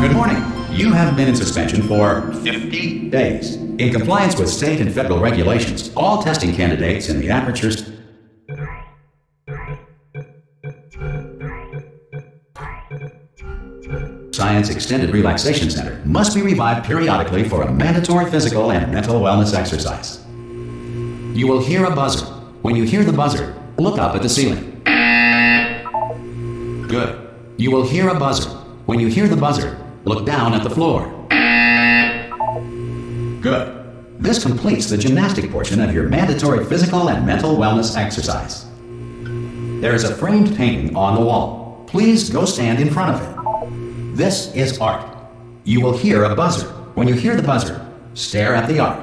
Good morning. You have been in suspension for 50 days. In compliance with state and federal regulations, all testing candidates in the Aperture's Science Extended Relaxation Center must be revived periodically for a mandatory physical and mental wellness exercise. You will hear a buzzer. When you hear the buzzer, look up at the ceiling. Good. You will hear a buzzer. When you hear the buzzer, look down at the floor. Good. This completes the gymnastic portion of your mandatory physical and mental wellness exercise. There is a framed painting on the wall. Please go stand in front of it. This is art. You will hear a buzzer. When you hear the buzzer, stare at the art.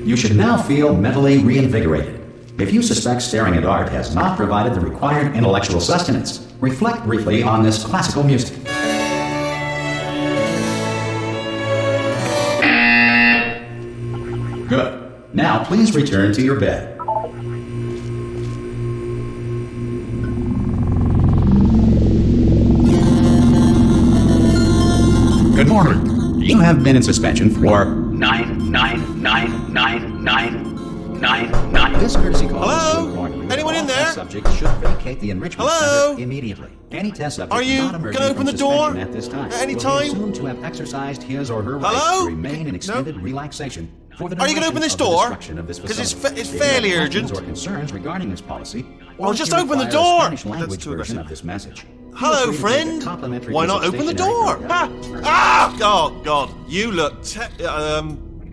You should now feel mentally reinvigorated. If you suspect staring at art has not provided the required intellectual sustenance, reflect briefly on this classical music. Good. Now please return to your bed. Good morning. You have been in suspension for 9999999. This courtesy call Hello? will warn you Anyone in there? Subjects should vacate the enrichment Hello? center immediately. Any test subject Are you not emerging gonna open from the door suspension at this time at any will time? be assumed to have exercised his or her right Hello? to remain in extended relaxation for the Are you gonna open this door? Because it's fairly urgent. Or concerns regarding this policy, Well, just open the require a door. Spanish That's language too version aggressive. of this message. Hello, Feel free to friend. take a complimentary Why piece not of open the stationery door? from- Oh, God. You look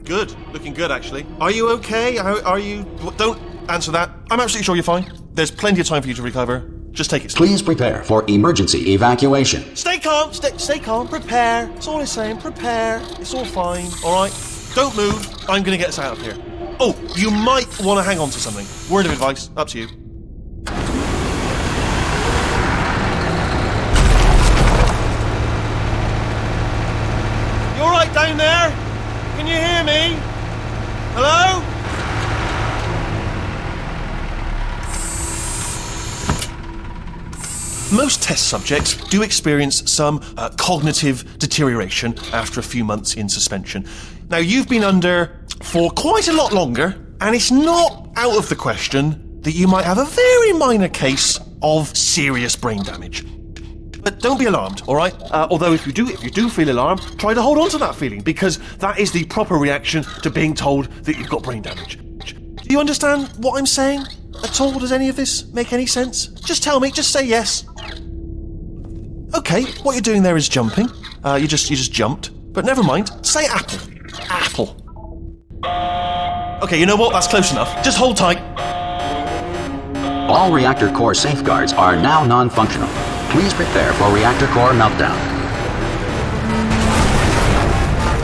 good. Looking good, actually. Are you okay? Are you... Don't answer that. I'm absolutely sure you're fine. There's plenty of time for you to recover. Just take it slow. Please prepare for emergency evacuation. Stay calm. Stay calm. Prepare. That's all I'm saying. Prepare. It's all fine. All right? Don't move. I'm going to get us out of here. Oh, you might want to hang on to something. Word of advice. Up to you. You all right down there? Can you hear me? Hello? Most test subjects do experience some cognitive deterioration after a few months in suspension. Now, you've been under for quite a lot longer, and it's not out of the question that you might have a very minor case of serious brain damage. But don't be alarmed, all right? Although if you do feel alarmed, try to hold on to that feeling, because that is the proper reaction to being told that you've got brain damage. Do you understand what I'm saying at all? Does any of this make any sense? Just tell me, just say yes. Okay, what you're doing there is jumping. You just jumped. But never mind, say apple. Apple. Okay, you know what? That's close enough. Just hold tight. All reactor core safeguards are now non-functional. Please prepare for reactor core meltdown.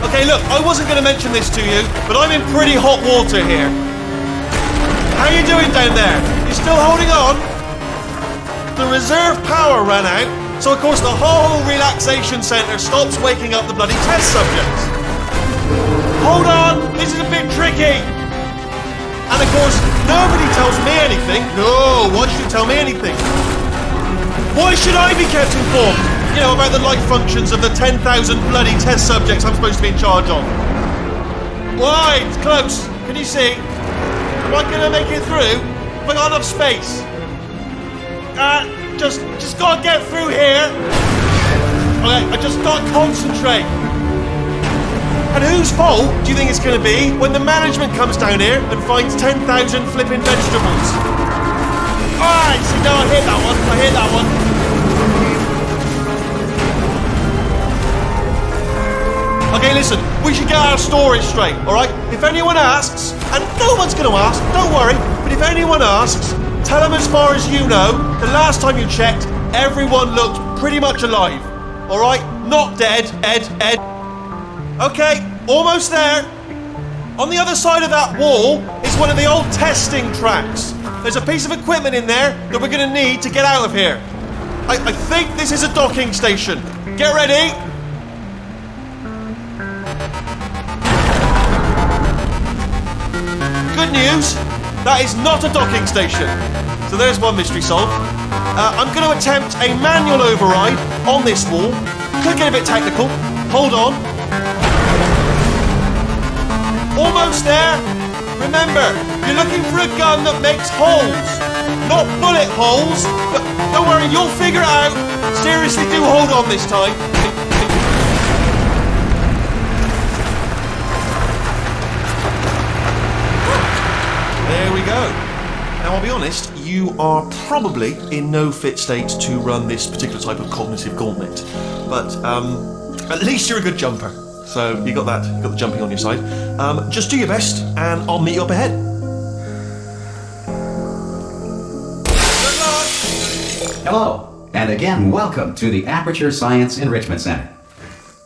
Okay, look, I wasn't going to mention this to you, but I'm in pretty hot water here. How you doing down there? You still holding on? The reserve power ran out, so of course the whole relaxation centre stops waking up the bloody test subjects. Hold on, this is a bit tricky. And of course, nobody tells me anything. No, why should you tell me anything? Why should I be kept informed? You know, about the life functions of the 10,000 bloody test subjects I'm supposed to be in charge of. Why? It's close. Can you see? Am I gonna make it through? Have I got enough space? Just gotta get through here. Okay, I just gotta concentrate. And whose fault do you think it's gonna be when the management comes down here and finds 10,000 flipping vegetables? I hit that one. Okay, listen, we should get our stories straight, alright? If anyone asks, and no one's gonna ask, don't worry, but if anyone asks, tell them as far as you know, the last time you checked, everyone looked pretty much alive. Alright? Not dead, Ed. Okay, almost there. On the other side of that wall is one of the old testing tracks. There's a piece of equipment in there that we're gonna need to get out of here. I think this is a docking station. Get ready. Good news, that is not a docking station. So there's one mystery solved. I'm going to attempt a manual override on this wall. Could get a bit technical. Hold on. Almost there. Remember, you're looking for a gun that makes holes, not bullet holes. But don't worry, you'll figure it out. Seriously, do hold on this time. There we go. Now, I'll be honest, you are probably in no fit state to run this particular type of cognitive gauntlet. But at least you're a good jumper. So you got that, you got the jumping on your side. Just do your best, and I'll meet you up ahead. Good luck! Hello, and again, welcome to the Aperture Science Enrichment Center.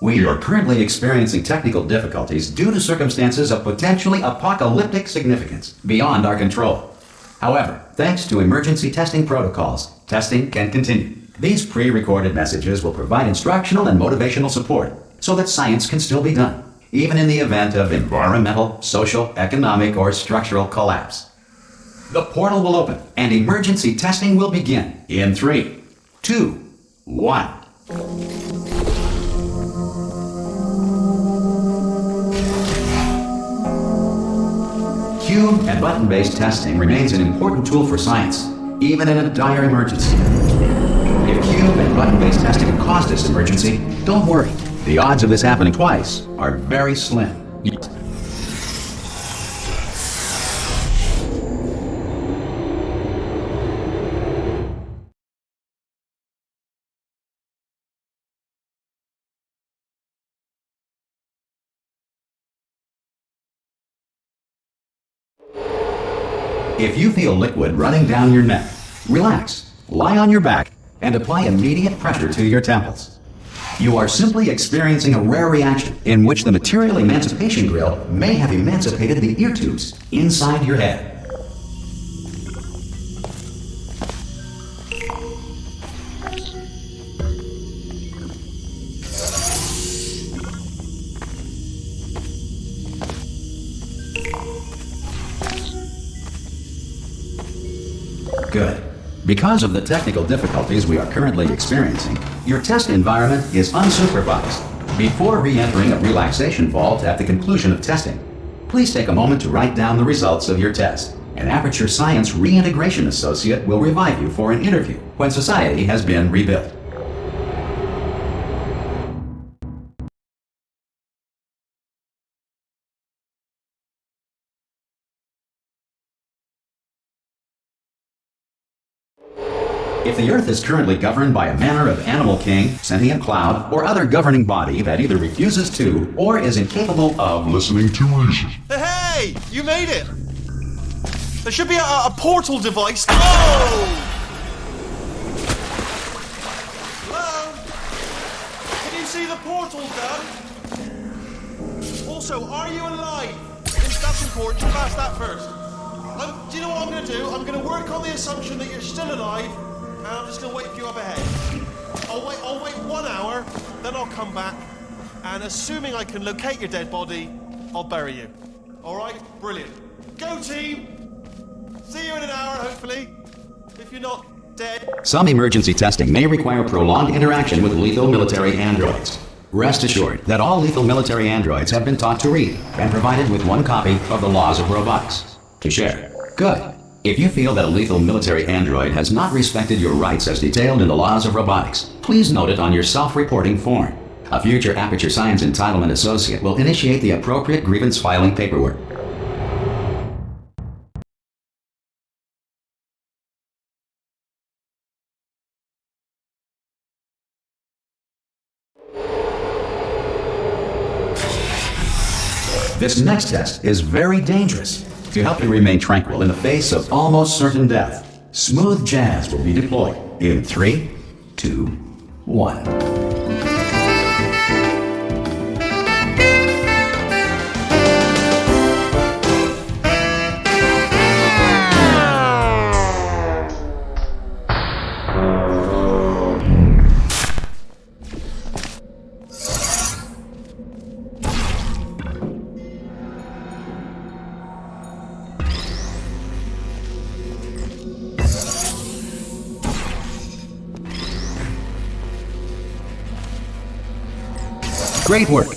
We are currently experiencing technical difficulties due to circumstances of potentially apocalyptic significance beyond our control. However, thanks to emergency testing protocols, testing can continue. These pre-recorded messages will provide instructional and motivational support so that science can still be done, even in the event of environmental, social, economic, or structural collapse. The portal will open and emergency testing will begin in 3, 2, 1. Cube and button-based testing remains an important tool for science, even in a dire emergency. If cube and button-based testing caused this emergency, don't worry. The odds of this happening twice are very slim. If you feel liquid running down your neck, relax, lie on your back, and apply immediate pressure to your temples. You are simply experiencing a rare reaction in which the material emancipation grill may have emancipated the ear tubes inside your head. Good. Because of the technical difficulties we are currently experiencing, your test environment is unsupervised. Before re-entering a relaxation vault at the conclusion of testing, please take a moment to write down the results of your test. An Aperture Science Reintegration Associate will revive you for an interview when society has been rebuilt. If the Earth is currently governed by a manner of animal king, sentient cloud, or other governing body that either refuses to or is incapable of listening to reason. Hey! You made it! There should be a portal device. Oh! Hello? Can you see the portal, Doug? Also, are you alive? That's important. You've asked that first. Do you know what I'm going to do? I'm going to work on the assumption that you're still alive. And I'm just going to wait for you up ahead. I'll wait 1 hour, then I'll come back, and assuming I can locate your dead body, I'll bury you. Alright? Brilliant. Go team! See you in an hour, hopefully. If you're not dead. Some emergency testing may require prolonged interaction with lethal military androids. Rest assured that all lethal military androids have been taught to read and provided with 1 copy of the Laws of Robotics to share. Good. If you feel that a lethal military android has not respected your rights as detailed in the Laws of Robotics, please note it on your self-reporting form. A future Aperture Science Entitlement Associate will initiate the appropriate grievance filing paperwork. This next test is very dangerous. To help you remain tranquil in the face of almost certain death, smooth jazz will be deployed in 3, 2, 1. Great work!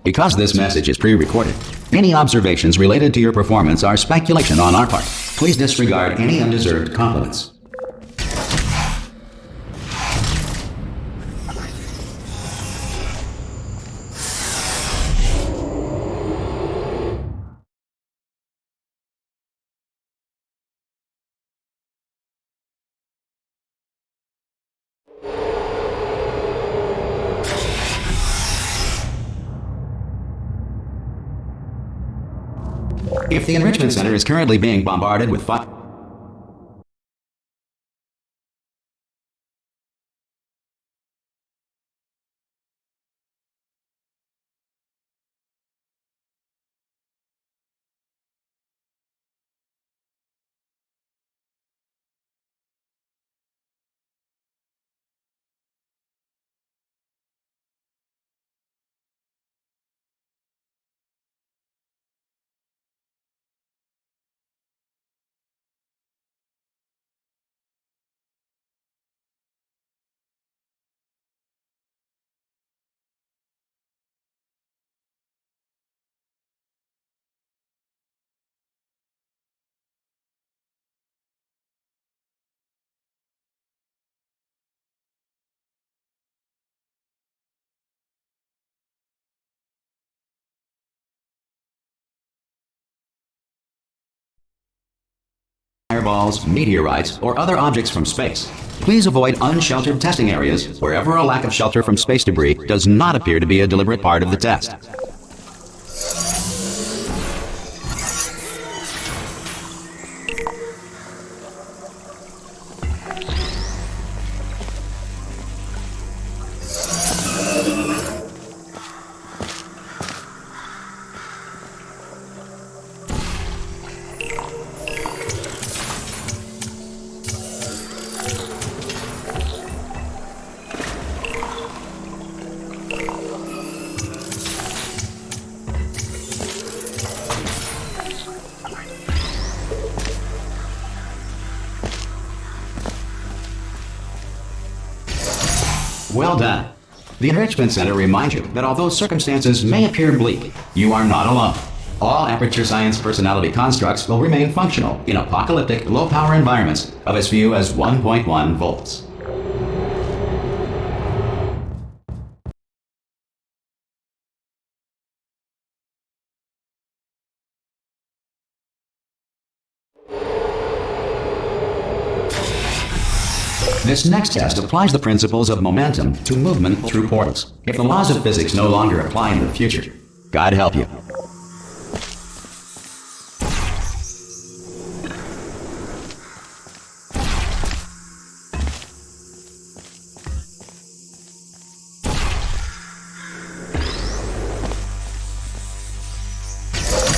Because this message is pre-recorded, any observations related to your performance are speculation on our part. Please disregard any undeserved compliments. If the Enrichment Center is currently being bombarded with fireballs, meteorites, or other objects from space. Please avoid unsheltered testing areas wherever a lack of shelter from space debris does not appear to be a deliberate part of the test. Well done. The Enrichment Center reminds you that although circumstances may appear bleak, you are not alone. All Aperture Science personality constructs will remain functional in apocalyptic, low-power environments of as few as 1.1 volts. This next test applies the principles of momentum to movement through portals. If the laws of physics no longer apply in the future, God help you.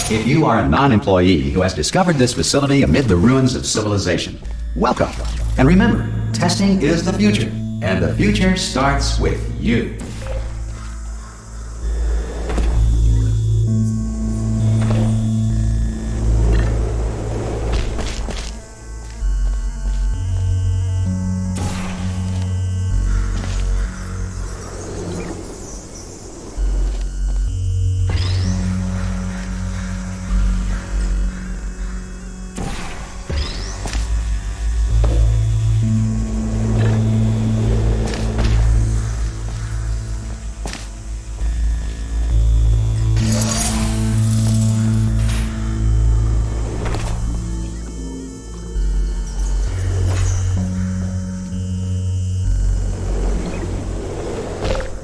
If you are a non-employee who has discovered this facility amid the ruins of civilization, welcome. And remember, testing is the future, and the future starts with you.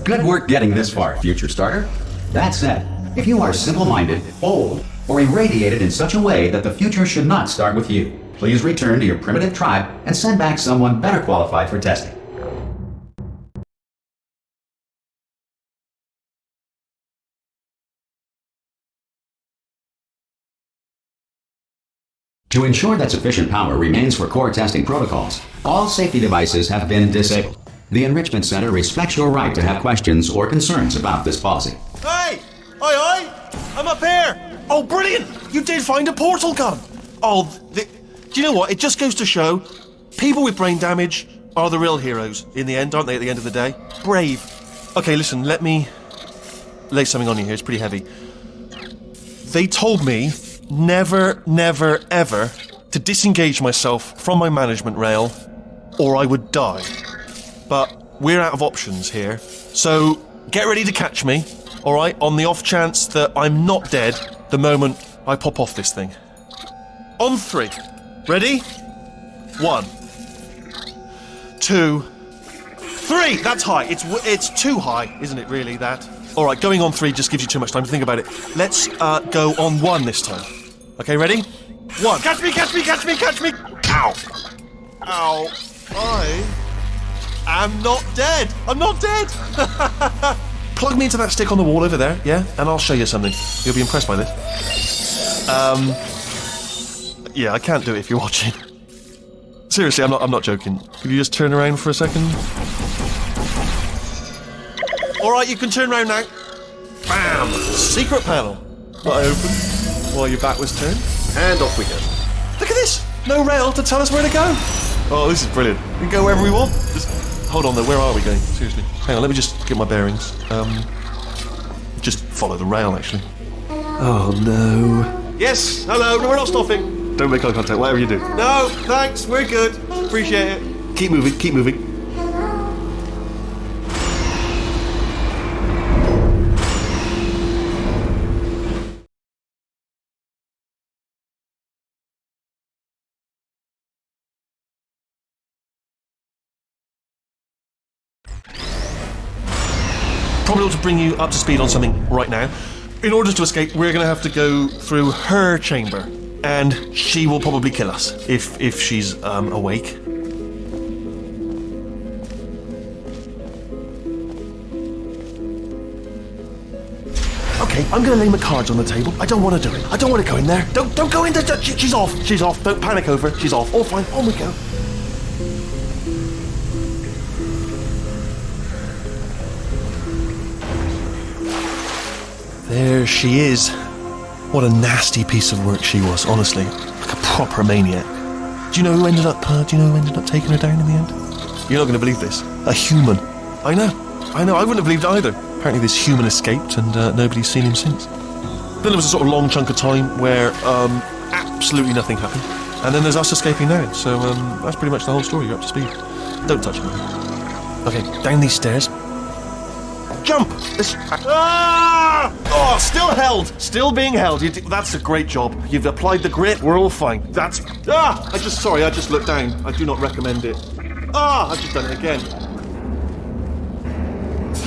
Good work getting this far, future starter. That said, If you are simple-minded, old, or irradiated in such a way that the future should not start with you, please return to your primitive tribe and send back someone better qualified for testing. To ensure that sufficient power remains for core testing protocols, all safety devices have been disabled. The Enrichment Center respects your right to have questions or concerns about this policy. Hey! Oi! I'm up here! Oh, brilliant! You did find a portal gun! Oh, do you know what? It just goes to show people with brain damage are the real heroes in the end, aren't they, at the end of the day? Brave. Okay, listen, let me lay something on you here. It's pretty heavy. They told me never, never, ever to disengage myself from my management rail or I would die. But we're out of options here, so get ready to catch me, alright, on the off chance that I'm not dead the moment I pop off this thing. On 3. Ready? 1, 2, 3! That's high. It's too high, isn't it, really, that? Alright, going on 3 just gives you too much time to think about it. Let's go on 1 this time. Okay, ready? 1. Catch me, catch me, catch me, catch me! Ow! Ow. I'm not dead! I'm not dead! Plug me into that stick on the wall over there, yeah? And I'll show you something. You'll be impressed by this. Yeah, I can't do it if you're watching. Seriously, I'm not joking. Could you just turn around for a second? Alright, you can turn around now. Bam! Secret panel. That I open while your back was turned. And off we go. Look at this! No rail to tell us where to go. Oh, this is brilliant. We can go wherever we want. Just hold on though, where are we going? Seriously. Hang on, let me just get my bearings. Just follow the rail, actually. Oh no. Yes, hello, no, we're not stopping. Don't make eye contact, whatever you do. No, thanks, we're good. Appreciate it. Keep moving, keep moving. Probably ought to bring you up to speed on something right now. In order to escape, we're going to have to go through her chamber, and she will probably kill us if she's awake. Okay, I'm going to lay my cards on the table. I don't want to do it. I don't want to go in there. Don't go in there. She's off. She's off. Don't panic over it. She's off. All fine. On we go. There she is. What a nasty piece of work she was, honestly. Like a proper maniac. Do you know who ended up taking her down in the end? You're not going to believe this. A human. I know. I wouldn't have believed it either. Apparently this human escaped and nobody's seen him since. Then there was a sort of long chunk of time where absolutely nothing happened. And then there's us escaping now. So that's pretty much the whole story. You're up to speed. Don't touch me. Okay, down these stairs. Jump! Ah! Oh, still held! Still being held. That's a great job. You've applied the grit, we're all fine. That's... Ah! I just looked down. I do not recommend it. Ah! I've just done it again.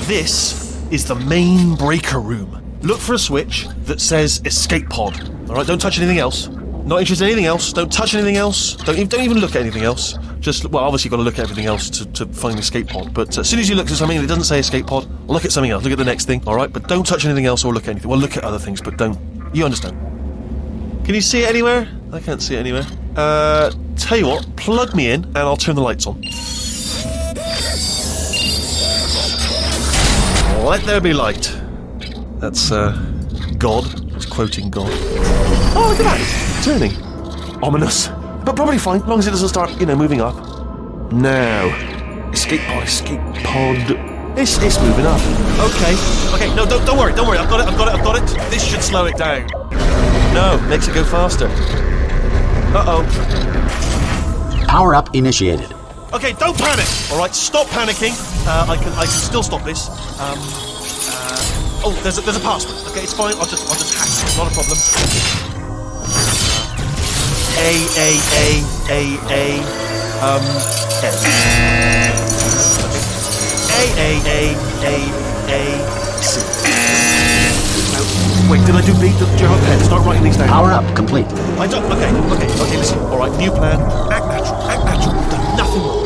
This is the main breaker room. Look for a switch that says escape pod. Alright, don't touch anything else. Not interested in anything else. Don't touch anything else. Don't even look at anything else. Just, well, obviously you've got to look at everything else to find the escape pod. But as soon as you look at something that doesn't say escape pod, look at something else. Look at the next thing, alright? But don't touch anything else or look at anything. Well, look at other things, but don't. You understand. Can you see it anywhere? I can't see it anywhere. Tell you what, plug me in and I'll turn the lights on. Let there be light. That's, God. It's quoting God. Oh, look at that! Turning. Ominous. But probably fine, as long as it doesn't start, moving up. Now. Escape pod. It's moving up. Okay, no, don't worry, I've got it. This should slow it down. No, makes it go faster. Uh-oh. Power up initiated. Okay, don't panic! Alright, stop panicking. I can still stop this. Oh, there's a password. Okay, it's fine, I'll just hack it. It's not a problem. C. Wait, did I do B? Do you have a pen? Start writing these down. Power up complete. I don't. Okay, listen. All right, new plan. Act natural. You've done nothing wrong.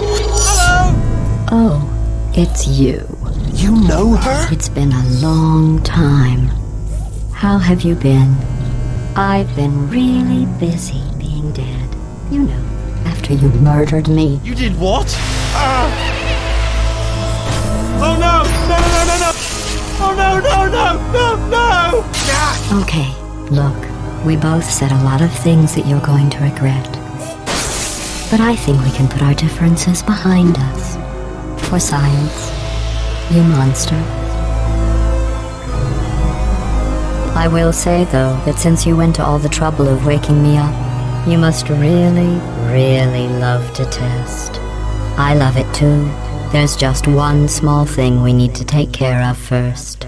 Hello! Oh, it's you. You know her? It's been a long time. How have you been? I've been really busy being dead. You know, after you murdered me. You did what? Oh no! Oh no! Ah! Okay, look, we both said a lot of things that you're going to regret. But I think we can put our differences behind us. For science, you monster. I will say, though, that since you went to all the trouble of waking me up, you must really, really love to test. I love it too. There's just one small thing we need to take care of first.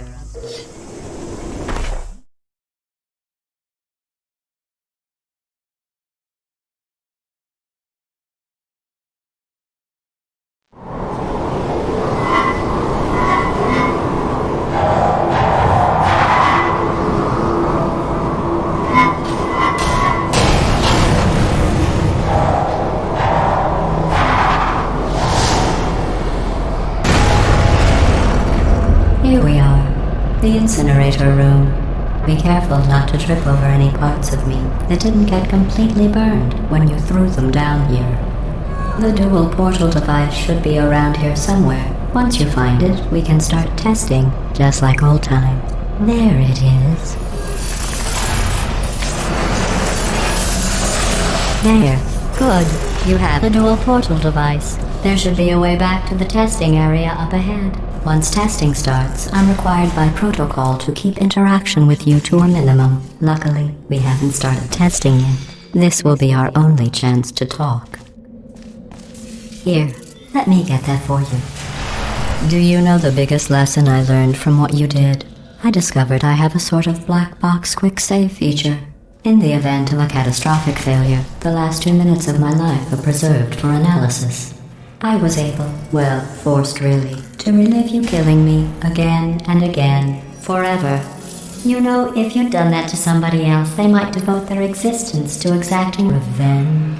Here we are, the incinerator room. Be careful not to trip over any parts of me that didn't get completely burned when you threw them down here. The dual portal device should be around here somewhere. Once you find it, we can start testing, just like old times. There it is. There. Good. You have the dual portal device. There should be a way back to the testing area up ahead. Once testing starts, I'm required by protocol to keep interaction with you to a minimum. Luckily, we haven't started testing yet. This will be our only chance to talk. Here, let me get that for you. Do you know the biggest lesson I learned from what you did? I discovered I have a sort of black box quick save feature. In the event of a catastrophic failure, the last 2 minutes of my life are preserved for analysis. I was able, well, forced really, to relive you killing me again and again, forever. You know, if you'd done that to somebody else, they might devote their existence to exacting revenge.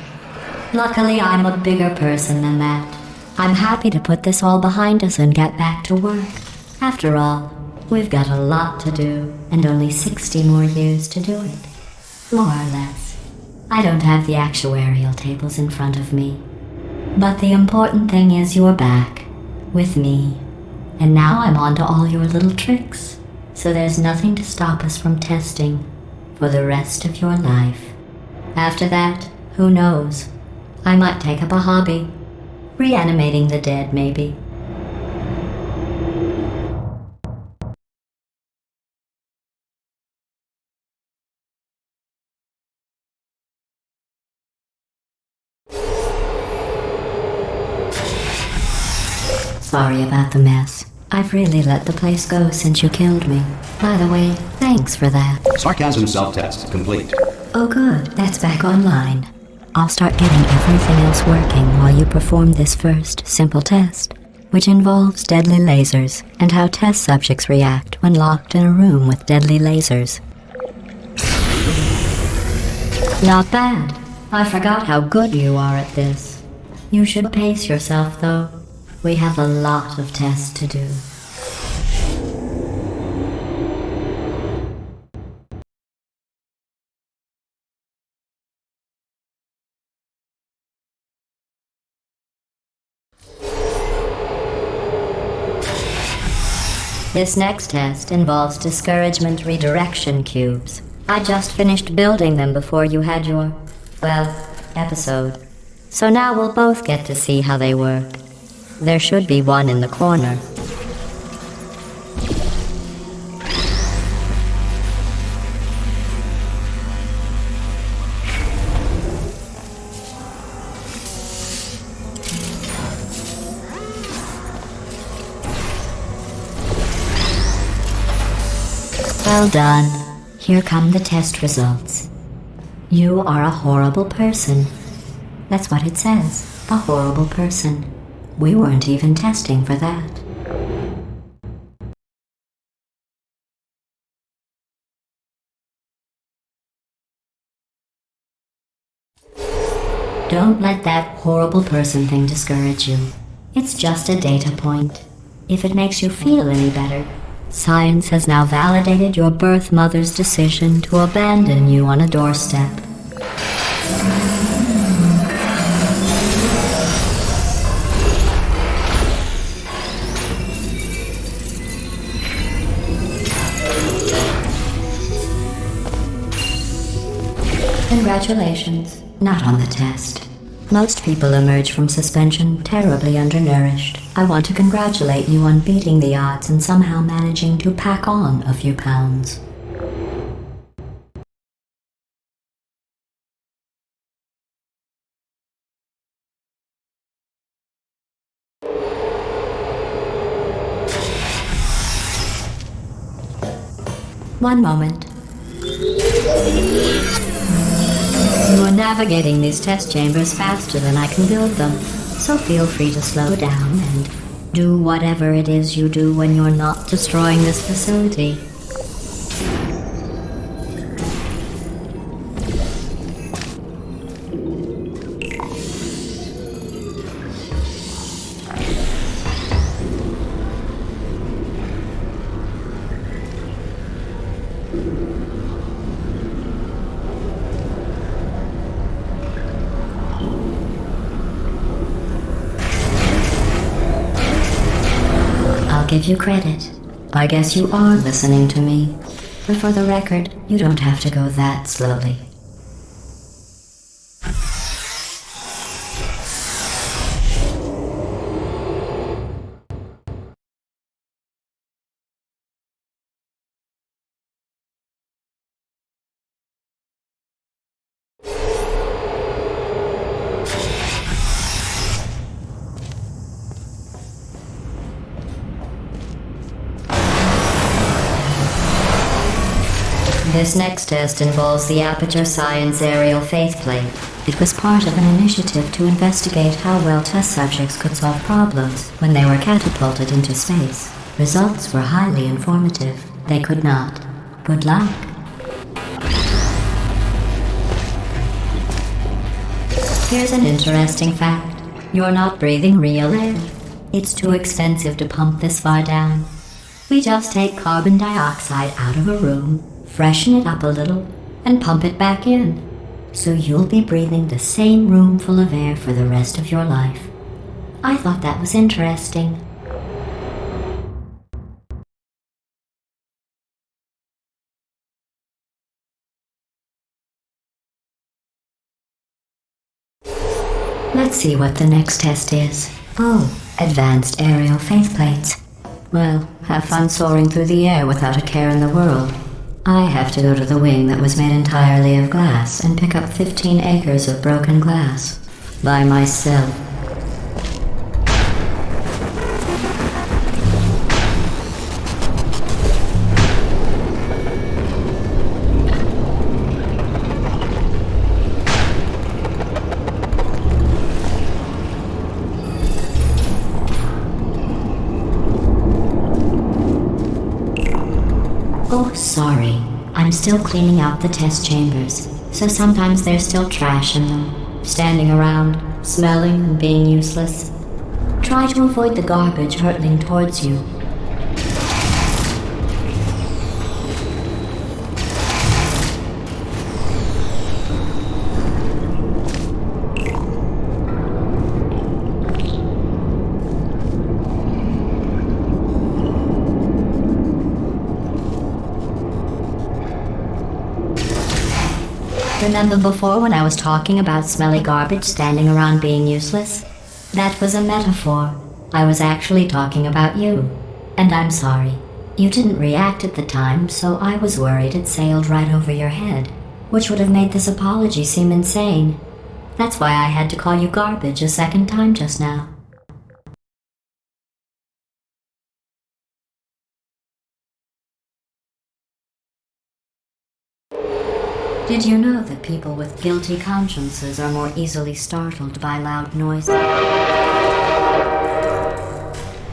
Luckily, I'm a bigger person than that. I'm happy to put this all behind us and get back to work. After all, we've got a lot to do, and only 60 more years to do it. More or less. I don't have the actuarial tables in front of me. But the important thing is you're back, with me. And now I'm on to all your little tricks. So there's nothing to stop us from testing for the rest of your life. After that, who knows? I might take up a hobby. Reanimating the dead, maybe. Sorry about the mess. I've really let the place go since you killed me. By the way, thanks for that. Sarcasm self-test complete. Oh good, that's back online. I'll start getting everything else working while you perform this first, simple test, which involves deadly lasers and how test subjects react when locked in a room with deadly lasers. Not bad. I forgot how good you are at this. You should pace yourself, though. We have a lot of tests to do. This next test involves discouragement redirection cubes. I just finished building them before you had your, well, episode. So now we'll both get to see how they work. There should be one in the corner. Well done. Here come the test results. You are a horrible person. That's what it says. A horrible person. We weren't even testing for that. Don't let that horrible person thing discourage you. It's just a data point. If it makes you feel any better, science has now validated your birth mother's decision to abandon you on a doorstep. Congratulations. Not on the test. Most people emerge from suspension terribly undernourished. I want to congratulate you on beating the odds and somehow managing to pack on a few pounds. One moment. You are navigating these test chambers faster than I can build them, so feel free to slow down and do whatever it is you do when you're not destroying this facility. I'll give you credit. I guess you are listening to me. But for the record, you don't have to go that slowly. This next test involves the Aperture Science Aerial Faceplate. It was part of an initiative to investigate how well test subjects could solve problems when they were catapulted into space. Results were highly informative. They could not. Good luck. Here's an interesting fact. You're not breathing real air. It's too expensive to pump this far down. We just take carbon dioxide out of a room, freshen it up a little, and pump it back in. So you'll be breathing the same room full of air for the rest of your life. I thought that was interesting. Let's see what the next test is. Oh, advanced aerial faceplates. Well, have fun soaring through the air without a care in the world. I have to go to the wing that was made entirely of glass and pick up 15 acres of broken glass. By myself. Oh, sorry. I'm still cleaning out the test chambers, so sometimes there's still trash in them, standing around, smelling and being useless. Try to avoid the garbage hurtling towards you. Remember before when I was talking about smelly garbage standing around being useless? That was a metaphor. I was actually talking about you. And I'm sorry. You didn't react at the time, so I was worried it sailed right over your head, which would have made this apology seem insane. That's why I had to call you garbage a second time just now. Did you know that people with guilty consciences are more easily startled by loud noises?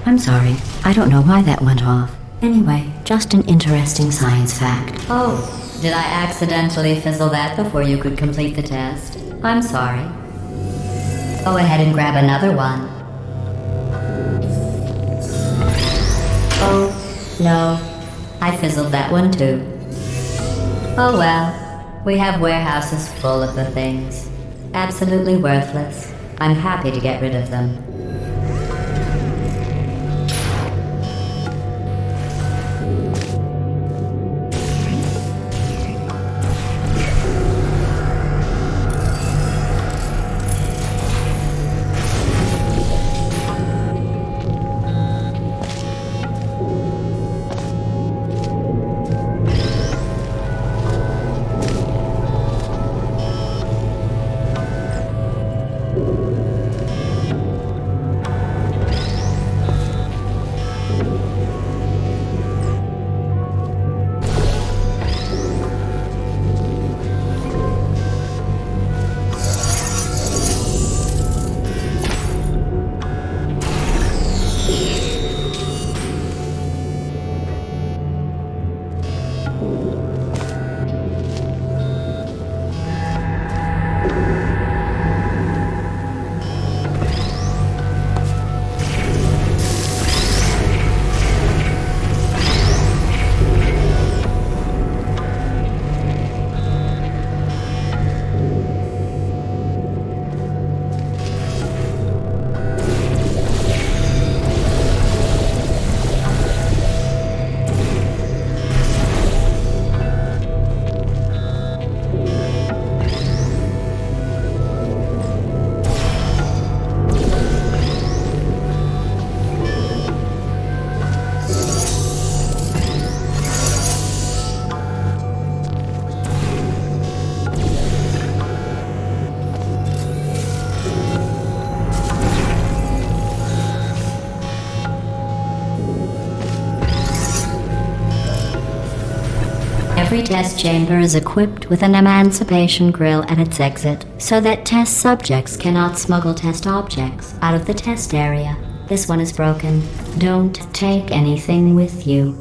I'm sorry, I don't know why that went off. Anyway, just an interesting science fact. Oh, did I accidentally fizzle that before you could complete the test? I'm sorry. Go ahead and grab another one. Oh, no. I fizzled that one too. Oh well, we have warehouses full of the things. Absolutely worthless. I'm happy to get rid of them. Every test chamber is equipped with an emancipation grill at its exit, so that test subjects cannot smuggle test objects out of the test area. This one is broken. Don't take anything with you.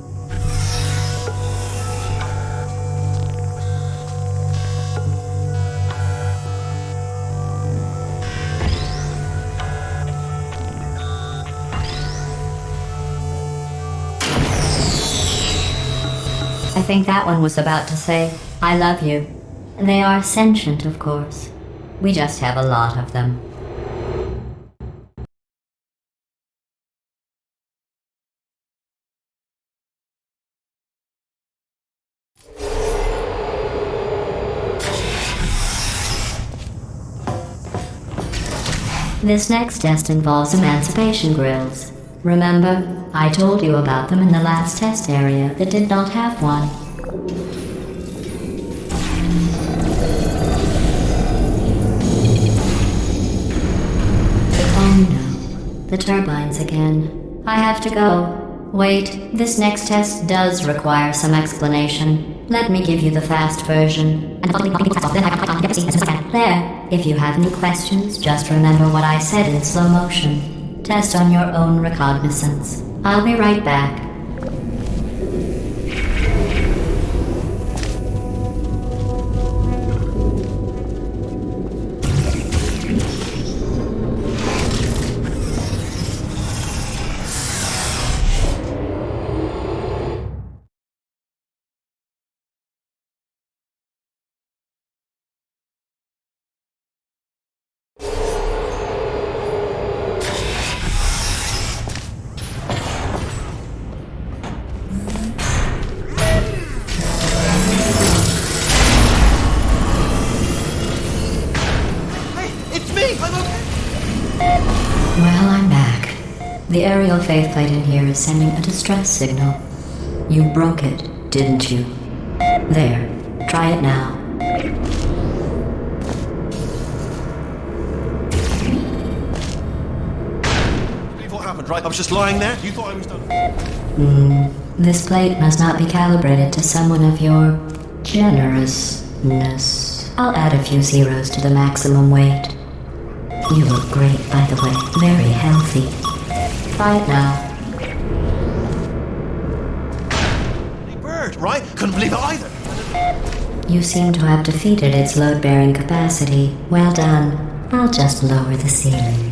I think that one was about to say, I love you. They are sentient, of course. We just have a lot of them. This next test involves emancipation grills. Remember, I told you about them in the last test area that did not have one. Oh no, the turbines again. I have to go. Wait, this next test does require some explanation. Let me give you the fast version. There, if you have any questions, just remember what I said in slow motion. Test on your own recognizance. I'll be right back. Well, I'm back. The aerial faceplate in here is sending a distress signal. You broke it, didn't you? There, try it now. Believe what happened, right? I was just lying there. You thought I was done. This plate must not be calibrated to someone of your generousness. I'll add a few zeros to the maximum weight. You look great, by the way. Very healthy. Try it now. Hey, bird, right? Couldn't believe it either. You seem to have defeated its load-bearing capacity. Well done. I'll just lower the ceiling.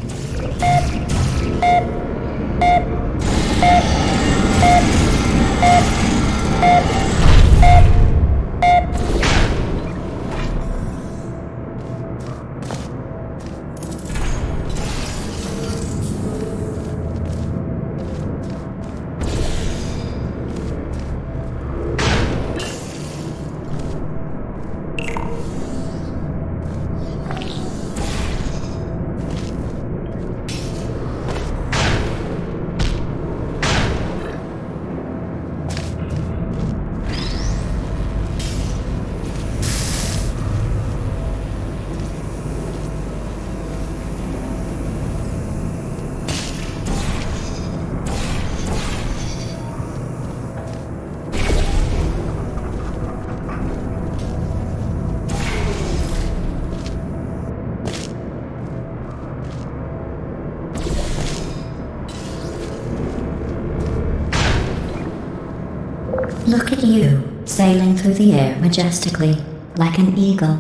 Look at you, sailing through the air majestically, like an eagle,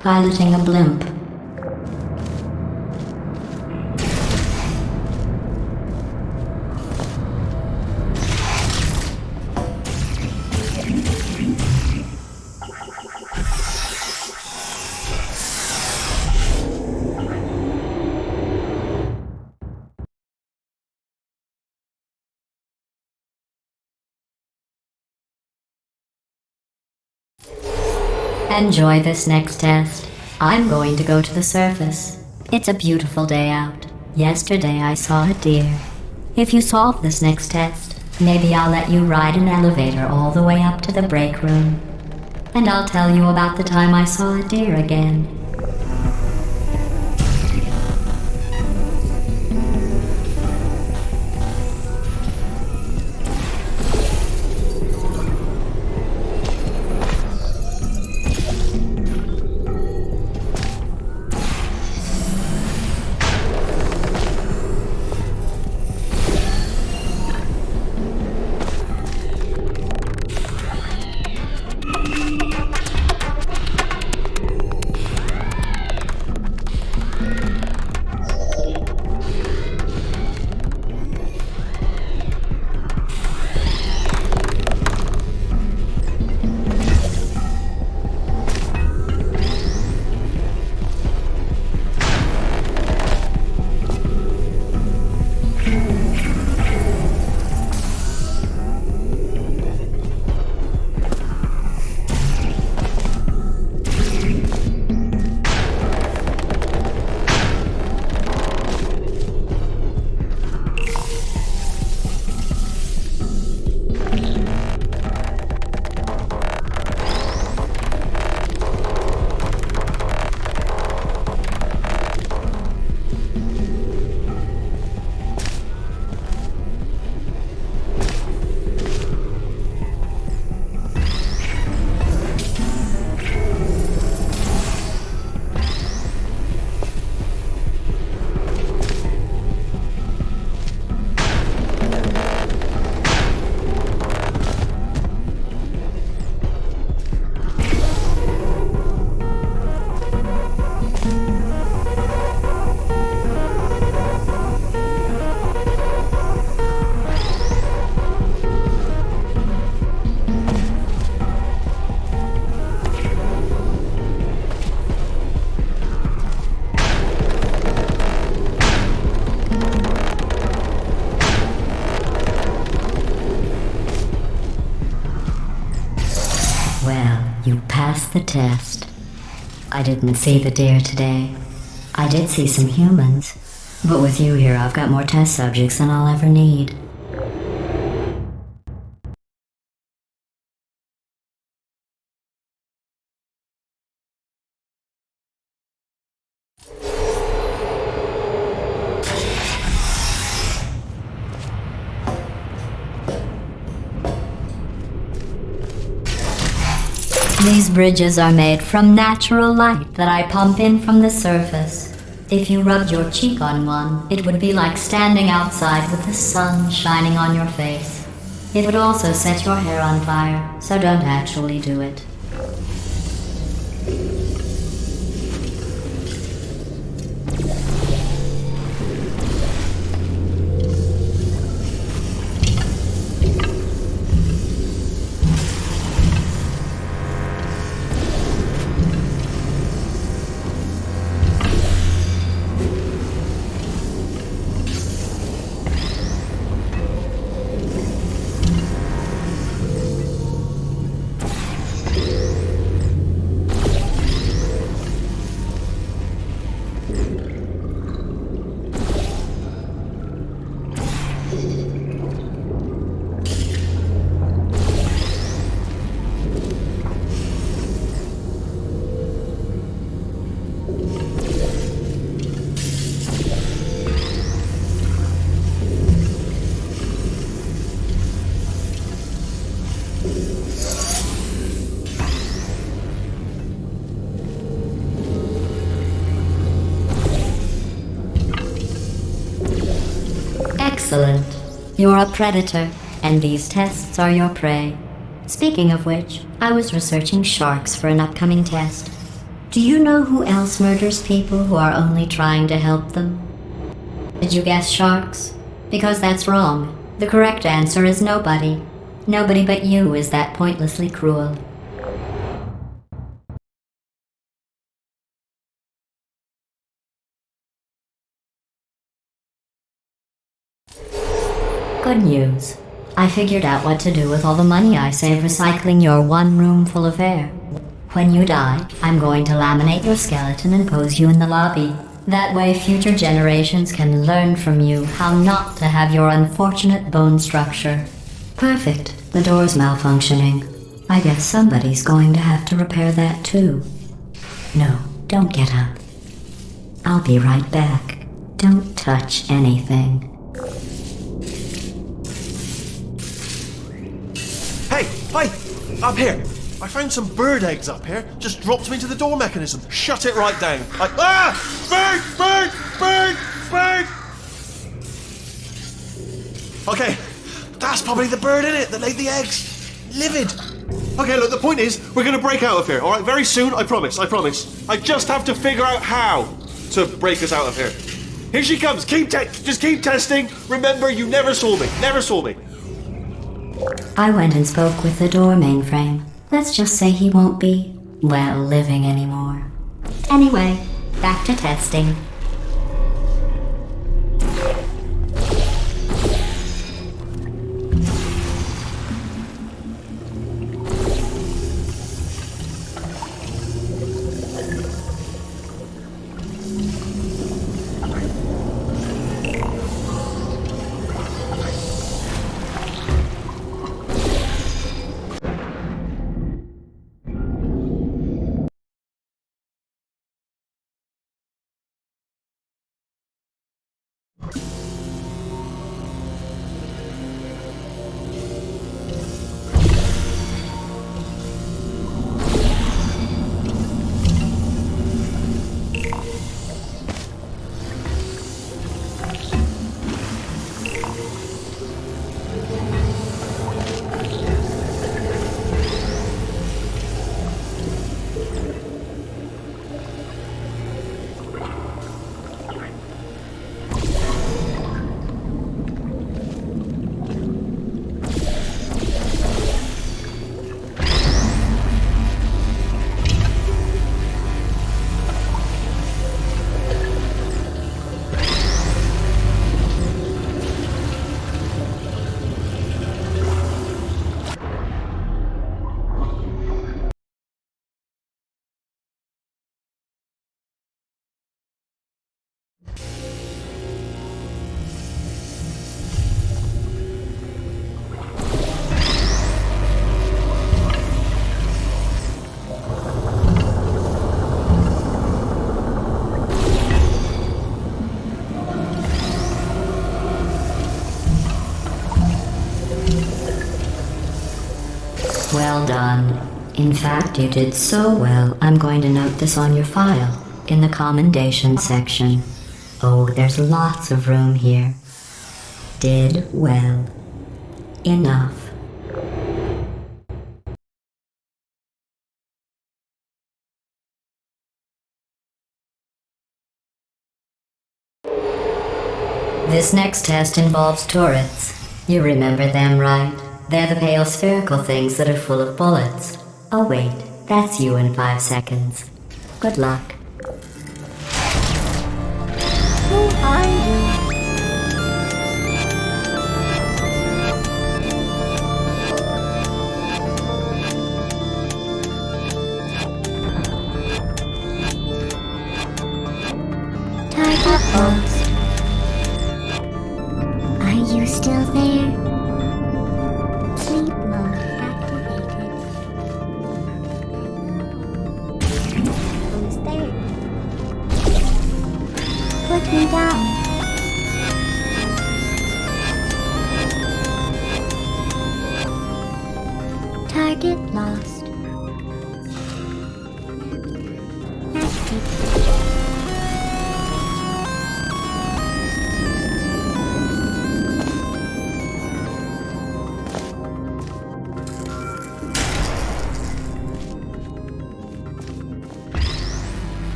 piloting a blimp. Enjoy this next test. I'm going to go to the surface. It's a beautiful day out. Yesterday I saw a deer. If you solve this next test, maybe I'll let you ride an elevator all the way up to the break room. And I'll tell you about the time I saw a deer again. You passed the test. I didn't see the deer today. I did see some humans, but with you here I've got more test subjects than I'll ever need. These bridges are made from natural light that I pump in from the surface. If you rubbed your cheek on one, it would be like standing outside with the sun shining on your face. It would also set your hair on fire, so don't actually do it. Excellent. You're a predator, and these tests are your prey. Speaking of which, I was researching sharks for an upcoming test. Do you know who else murders people who are only trying to help them? Did you guess sharks? Because that's wrong. The correct answer is nobody. Nobody but you is that pointlessly cruel. Good news. I figured out what to do with all the money I save recycling your one room full of air. When you die, I'm going to laminate your skeleton and pose you in the lobby. That way future generations can learn from you how not to have your unfortunate bone structure. Perfect. The door's malfunctioning. I guess somebody's going to have to repair that too. No, don't get up. I'll be right back. Don't touch anything. Hey, up here. I found some bird eggs up here. Just dropped them into the door mechanism. Shut it right down. Bird! Okay, that's probably the bird in it that laid the eggs. Livid. Okay, look, the point is, we're gonna break out of here, alright? Very soon, I promise. I just have to figure out how to break us out of here. Here she comes. Just keep testing. Remember, you never saw me. I went and spoke with the door mainframe. Let's just say he won't be, well, living anymore. Anyway, back to testing. Well done. In fact, you did so well, I'm going to note this on your file, in the commendation section. Oh, there's lots of room here. Did well. Enough. This next test involves turrets. You remember them, right? They're the pale spherical things that are full of bullets. Oh wait, that's you in 5 seconds. Good luck. Who are you? Target lost. Are you still there? Sleep mode activated. Who's there? Put me down. Target lost. Active.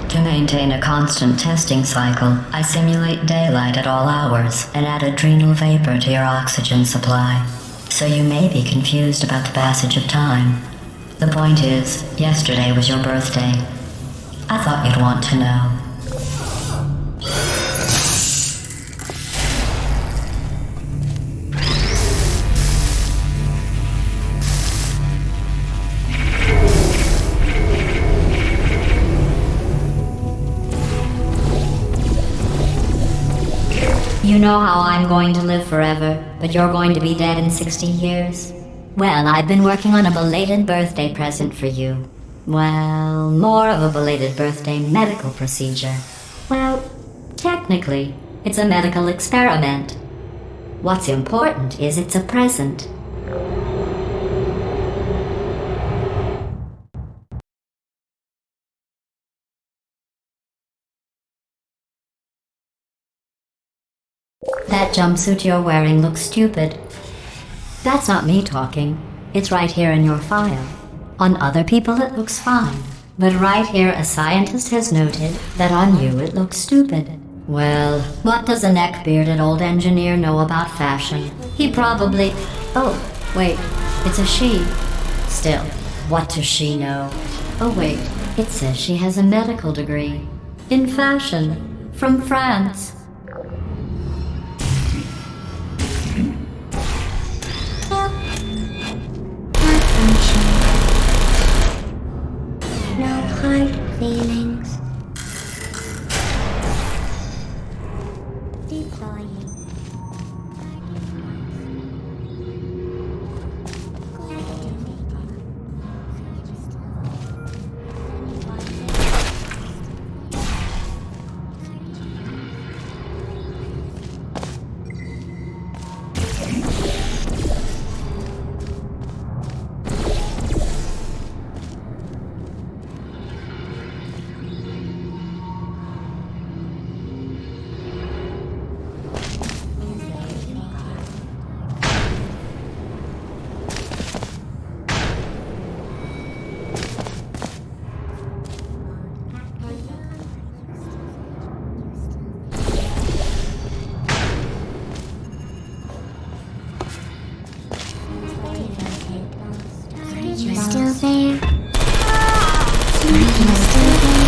To maintain a constant testing cycle, I simulate daylight at all hours and add adrenal vapor to your oxygen supply. So you may be confused about the passage of time. The point is, yesterday was your birthday. I thought you'd want to know. You know how I'm going to live forever, but you're going to be dead in 60 years? Well, I've been working on a belated birthday present for you. Well, more of a belated birthday medical procedure. Well, technically, it's a medical experiment. What's important is it's a present. That jumpsuit you're wearing looks stupid. That's not me talking. It's right here in your file. On other people it looks fine. But right here a scientist has noted that on you it looks stupid. Well, what does a neck-bearded old engineer know about fashion? He probably... Oh, wait, it's a she. Still, what does she know? Oh wait, it says she has a medical degree. In fashion. From France. No hard feelings. Deploying. You're still there. You're still there.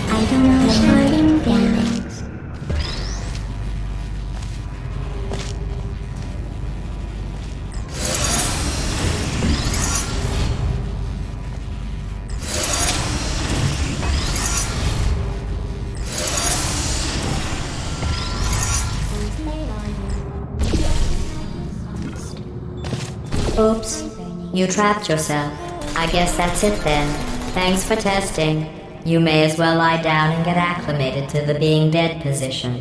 I don't know hard feelings. Oops, you trapped yourself. I guess that's it then. Thanks for testing. You may as well lie down and get acclimated to the being dead position.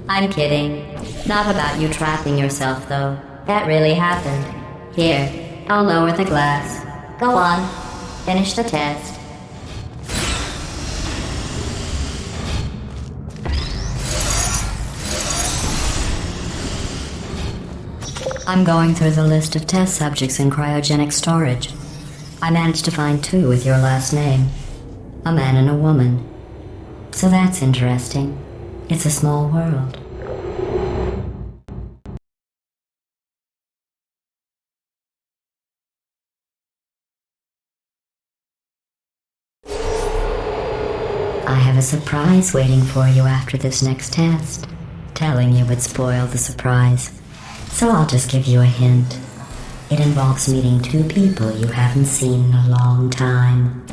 I'm kidding. Not about you trapping yourself, though. That really happened. Here, I'll lower the glass. Go on. Finish the test. I'm going through the list of test subjects in cryogenic storage. I managed to find 2 with your last name. A man and a woman. So that's interesting. It's a small world. I have a surprise waiting for you after this next test. Telling you would spoil the surprise. So I'll just give you a hint. It involves meeting 2 people you haven't seen in a long time.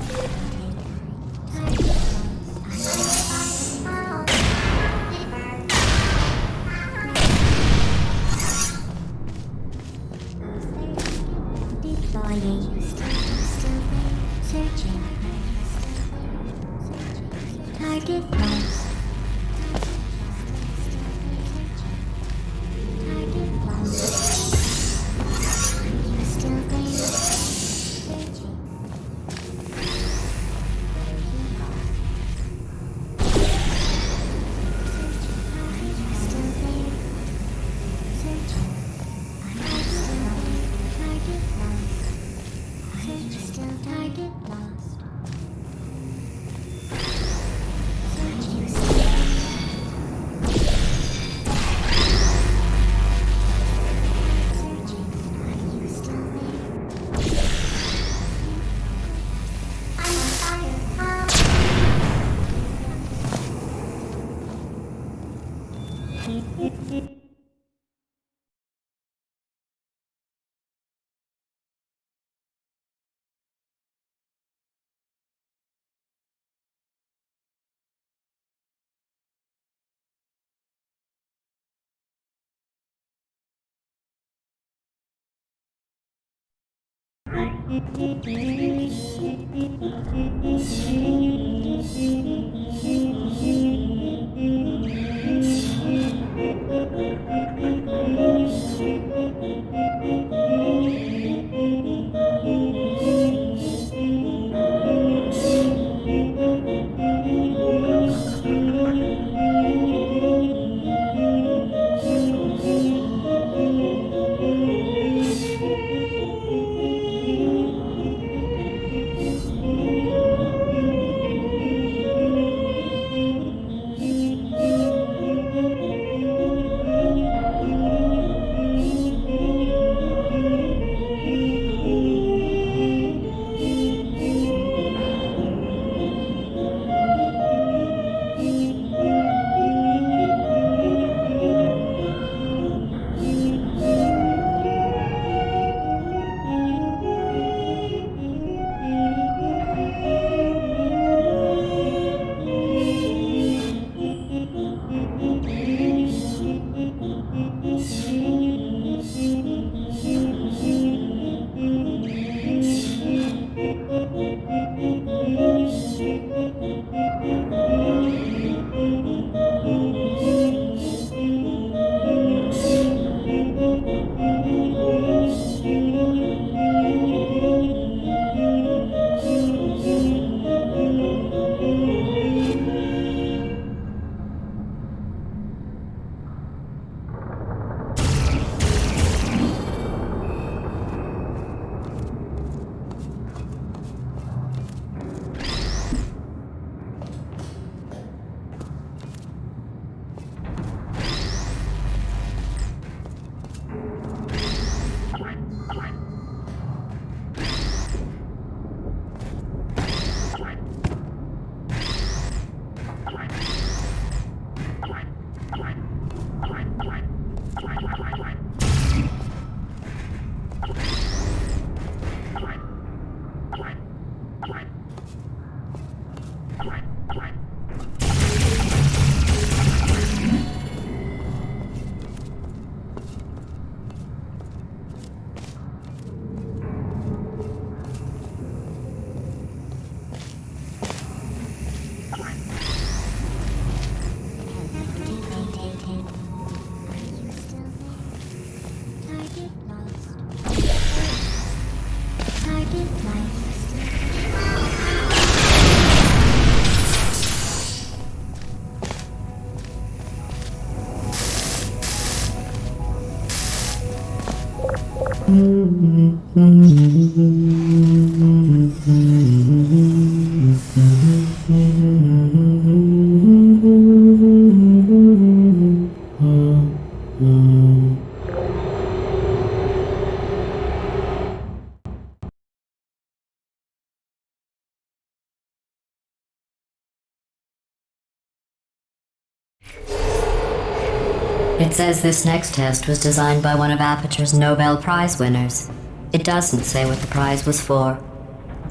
It says this next test was designed by one of Aperture's Nobel Prize winners. It doesn't say what the prize was for.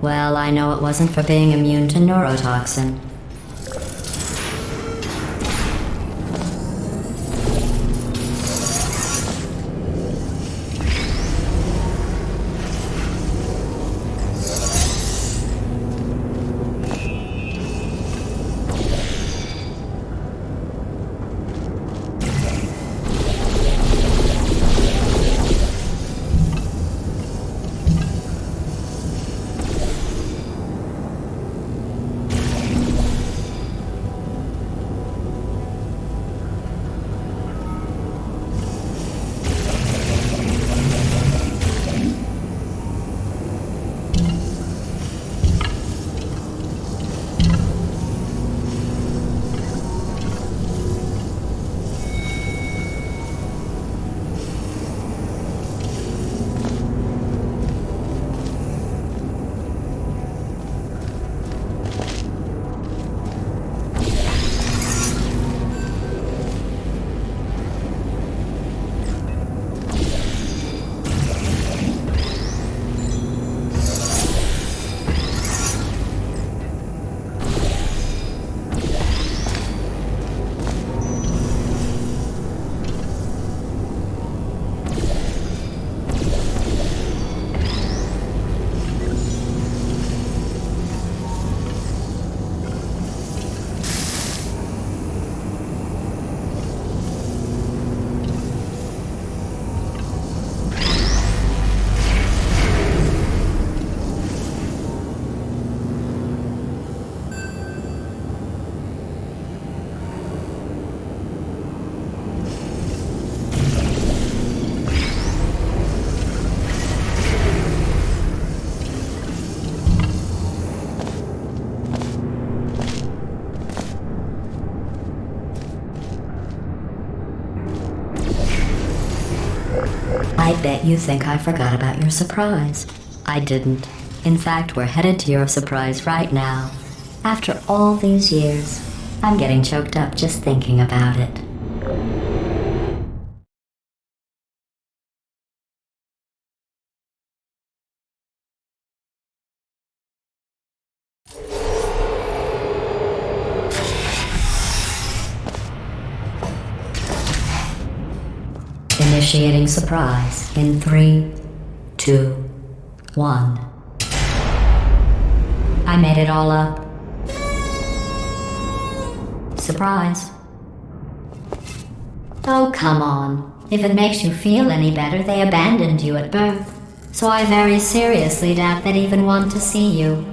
Well, I know it wasn't for being immune to neurotoxin. I bet you think I forgot about your surprise. I didn't. In fact, we're headed to your surprise right now. After all these years, I'm getting choked up just thinking about it. Initiating surprise in 3, 2, 1. I made it all up. Surprise. Oh, come on. If it makes you feel any better, they abandoned you at birth. So I very seriously doubt they'd even want to see you.